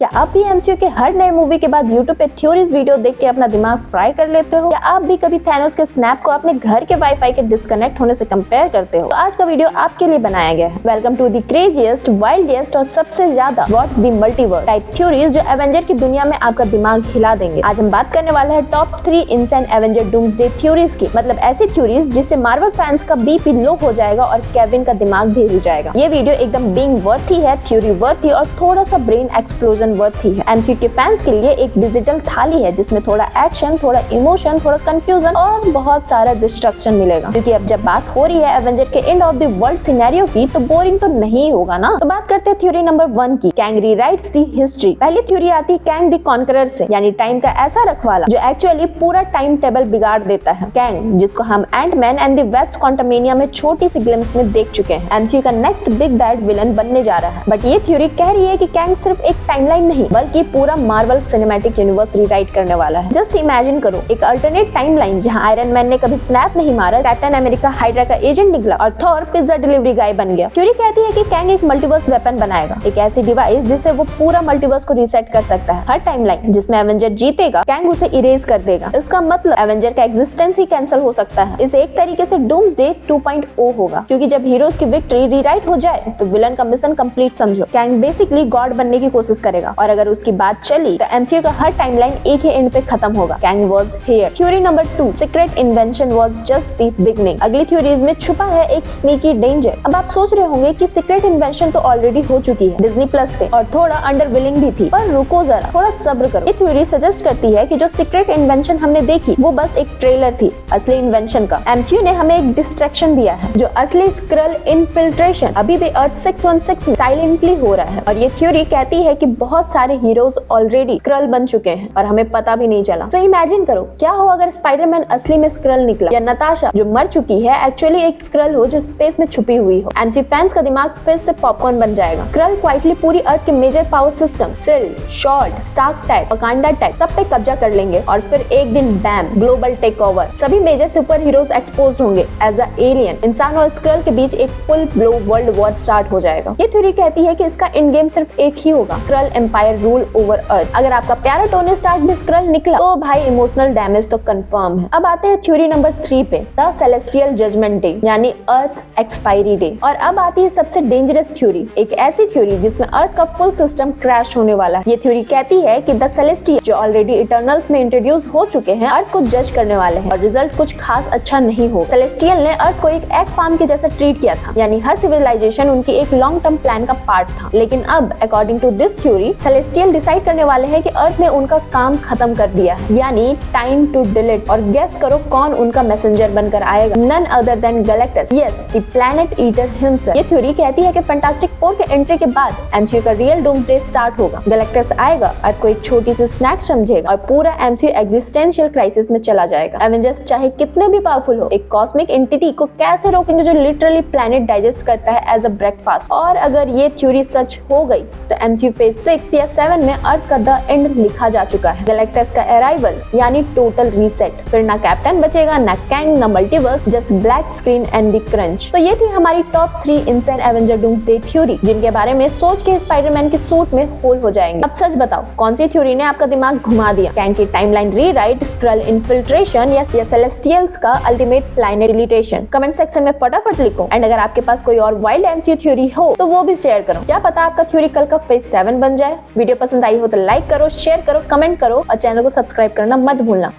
क्या आप भी एमसीयू के हर नए मूवी के बाद यूट्यूब पे थ्योरीज वीडियो देख के अपना दिमाग फ्राई कर लेते हो? क्या आप भी कभी थैनोस के स्नैप को अपने घर के वाईफाई के डिस्कनेक्ट होने से कंपेयर करते हो? तो आज का वीडियो आपके लिए बनाया गया है। Welcome to the craziest, wildest और सबसे ज्यादा what the multiverse type theories जो एवेंजर की दुनिया में आपका दिमाग हिला देंगे। आज हम बात करने वाले हैं top 3 insane Avenger doomsday theories की, मतलब ऐसी थ्योरीज जिससे मार्वल फैंस का बीपी लो हो जाएगा और केविन का दिमाग भी हिल जाएगा। ये वीडियो एकदम बीइंग वर्थी है, थ्योरी वर्थी और थोड़ा सा ब्रेन एक्सप्लोजन वर्थी है। एमसीयू के फैंस के लिए एक डिजिटल थाली है जिसमें थोड़ा एक्शन, थोड़ा इमोशन, थोड़ा कंफ्यूजन और बहुत सारा डिस्ट्रक्शन मिलेगा। क्योंकि अब जब बात हो रही है एवेंजर के end of the world scenario की, तो बोरिंग तो नहीं होगा ना। तो बात करते हैं थ्योरी नंबर 1 की, कैंग रीराइट्स द हिस्ट्री। पहली थ्योरी आती है कैंग द कॉन्करर से, यानी टाइम का ऐसा रखवाला जो एक्चुअली पूरा टाइम टेबल बिगाड़ देता है। कैंग, जिसको हम Ant Man and the Wasp Quantumania में छोटी सी ग्लिम्स में देख चुके हैं, एमसीयू का नेक्स्ट बिग बैड विलन बनने जा रहा है। बट ये थ्योरी कह रही है कि कैंग सिर्फ एक टाइमलाइन नहीं बल्कि पूरा मार्वल सिनेमैटिक यूनिवर्स रीराइट करने वाला है। जस्ट इमेजिन करो एक अल्टरनेट टाइमलाइन जहां आयरन मैन ने कभी स्नैप नहीं मारा, कैप्टन अमेरिका हाइड्रा का एजेंट निकला और थॉर पिज्जा डिलीवरी गाय बन गया। थ्योरी कहती है कि कैंग एक मल्टीवर्स वेपन बनाएगा, एक ऐसी डिवाइस जिससे वो पूरा मल्टीवर्स को रीसेट कर सकता है। हर टाइमलाइन जिसमें एवेंजर जीतेगा, कैंग उसे इरेज कर देगा। इसका मतलब एवेंजर का एग्जिस्टेंस ही कैंसिल हो सकता है। इसे एक तरीके से डूम्सडे 2.0 होगा, क्योंकि जब हीरोज की विक्ट्री रीराइट हो जाए तो विलन का मिशन कंप्लीट समझो। कैंग बेसिकली गॉड बनने की कोशिश करेगा और अगर उसकी बात चली तो एमसीयू का हर टाइमलाइन एक ही एंड पे खत्म होगा। Kang was here. Theory number 2, secret invention was just the beginning. अगली थ्योरीज में छुपा है एक स्नीकी डेंजर। अब आप सोच रहे होंगे कि सीक्रेट इन्वेंशन तो ऑलरेडी हो चुकी है डिज्नी प्लस पे और थोड़ा अंडरविलिंग भी थी, पर रुको जरा, थोड़ा सब्र करो। ये थ्योरी सजेस्ट करती है कि जो सीक्रेट इन्वेंशन हमने देखी वो बस एक ट्रेलर थी असली इन्वेंशन का। एमसीयू ने हमें एक डिस्ट्रैक्शन दिया है। जो असली स्क्रल इनफिल्ट्रेशन अभी भी अर्थ 616 में साइलेंटली हो रहा है और ये थ्योरी कहती है कि बहुत सारे हीरोज ऑलरेडी स्क्रल बन चुके हैं और हमें पता भी नहीं चला। तो इमेजिन करो क्या हो अगर स्पाइडरमैन असली में स्क्रल निकला, या नताशा जो मर चुकी है एक्चुअली एक स्क्रल हो जो स्पेस में छुपी हुई हो। एमसीयू फैंस का दिमाग फिर से पॉपकॉर्न बन जाएगा। स्क्रल क्वाइटली पूरी अर्थ के major power system, shield, sword, Stark type, Wakanda type सब पे कब्जा कर लेंगे और फिर एक दिन बैम, ग्लोबल टेक ओवर। सभी मेजर सुपर हीरोज एक्सपोज्ड होंगे एज अ एलियन। इंसान और स्क्रल के बीच एक full blow world war start हो जाएगा। ये थ्योरी कहती है कि इसका एंड गेम सिर्फ एक ही होगा, Skrull empire rule over earth. अगर आपका प्यारा टोनी स्टार्क भी स्क्रल निकला तो भाई इमोशनल डैमेज तो कंफर्म है। अब आते हैं थ्योरी नंबर 3 पे, द सेलेस्टियल जजमेंट डे यानी अर्थ एक्सपायरी डे। और अब आती है सबसे डेंजरस थ्योरी, एक ऐसी थ्योरी जिसमें अर्थ का फुल सिस्टम क्रैश होने वाला है। ये थ्योरी कहती है कि द सेलेस्टियल जो ऑलरेडी इटर्नल्स में इंट्रोड्यूस हो चुके हैं अर्थ को जज करने वाले हैं और रिजल्ट कुछ खास अच्छा नहीं हो। सेलेस्टियल ने अर्थ को एक एग फार्म के जैसा ट्रीट किया था, यानी हर सिविलाइजेशन उनकी एक लॉन्ग टर्म प्लान का पार्ट था। लेकिन अब according to this theory celestial decide करने वाले हैं कि अर्थ ने उनका काम खत्म कर दिया है, यानी टाइम टू डिलीट। और गेस करो कौन उनका मैसेंजर बनकर आएगा? None other than Galactus, yes the planet eater himself. ये थ्योरी कहती है कि फैंटास्टिक फोर के एंट्री के बाद एमसीयू का रियल डूम्सडे स्टार्ट होगा। गैलेक्टस आएगा, अर्थ को एक छोटी सी स्नैक समझेगा और पूरा एमसीयू एग्जिस्टेंशियल क्राइसिस में चला जाएगा। एवेंजर्स चाहे कितने भी पावरफुल हो, एक कॉस्मिक एंटिटी को कैसे रोकेंगे जो लिटरली प्लैनेट डाइजेस्ट करता है एज अ ब्रेकफास्ट? और अगर ये थ्योरी सच हो गई तो एमसीयू फेज 6 या 7 में अर्थ का द एंड लिखा जा चुका है। गैलेक्टस का अराइवल यानी टोटल रीसेट, फिर ना कैप्टन बचेगा, ना कैंग, ना multiverse, just black screen and the crunch. तो ये थी हमारी top 3 insane Avenger doomsday theory, जिनके बारे में सोच के स्पाइडरमैन के सूट में होल हो जाएंगे। अब सच बताओ कौन सी थ्योरी ने आपका दिमाग घुमा दिया? कैंग की टाइमलाइन रीराइट, स्क्रल इन्फिल्ट्रेशन या सेलेस्टियल्स का ultimate planet deletion? Comment section में फटाफट लिखो। एंड अगर आपके पास कोई और वाइल्ड एमसीयू थ्योरी हो तो वो भी शेयर करो। क्या पता आपका थ्योरी कल का फेज 7 बन जाए। वीडियो पसंद आई हो तो लाइक करो, शेयर करो, कमेंट करो और चैनल को सब्सक्राइब करना मत भूलना।